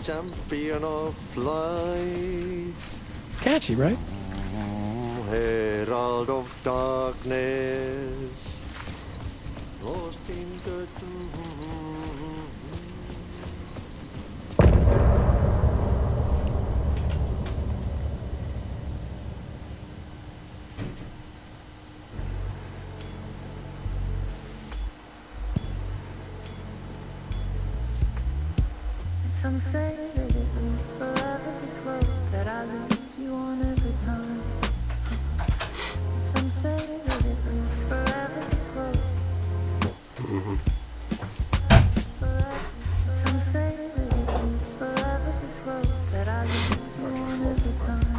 Champion of light. Catchy, right? Herald of darkness. Lost in the Some say that it moves forever this road that I lose you on every time. Some say that it moves forever this road. Some say that it moves forever this road that I lose you on every time.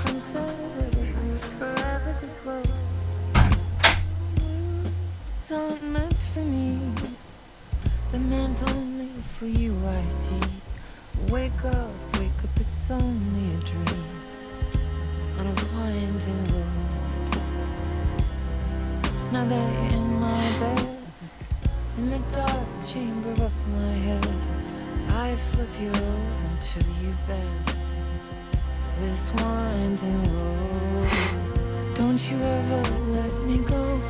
Some say that it moves forever this road. It's not meant for me. The meant only for you, I see. Wake up, it's only a dream on a winding road. Now that you're in my bed, in the dark chamber of my head, I flip you over until you bend this winding road. Don't you ever let me go.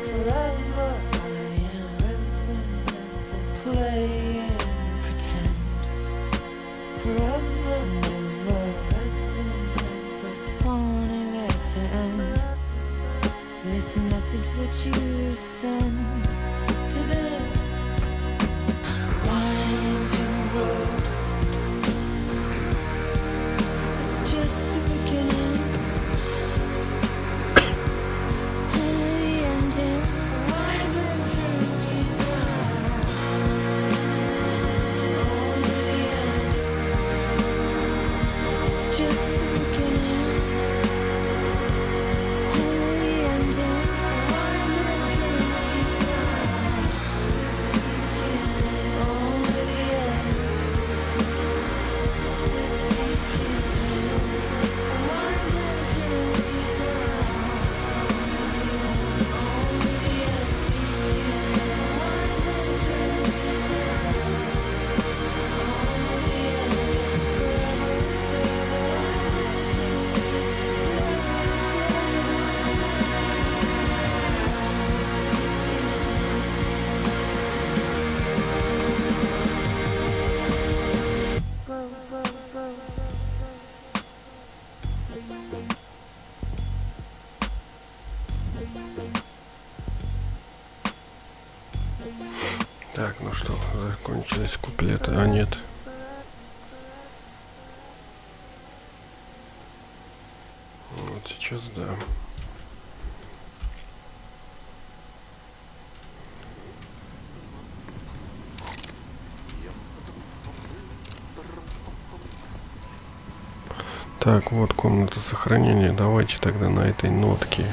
Forever play and pretend. Forever, never, wanting it to end. This message that you send to this winding road. It's just the beginning. Only the ending. Winding through me now. Just the beginning, only the ending. Winding through me now, only the end. Winding through me now, only the end. Winding through me Так, ну что, закончились куплеты, а нет. Вот сейчас, да. Так, вот комната сохранения. Давайте тогда на этой нотке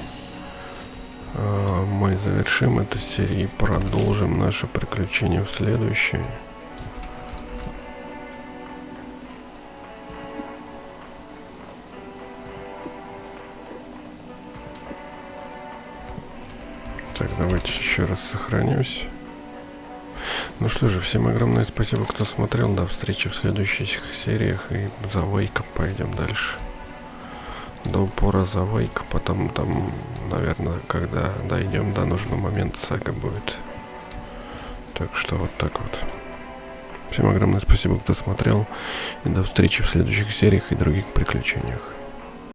мы завершим эту серию и продолжим наше приключение в следующей. Так, давайте еще раз сохранюсь. Ну что же, всем огромное спасибо, кто смотрел. До встречи в следующих сериях. И за Уэйка пойдем дальше. До упора за Уэйка. Потом там, наверное, когда дойдем до нужного момента, сага будет. Так что вот так вот. Всем огромное спасибо, кто смотрел. И до встречи в следующих сериях и других приключениях.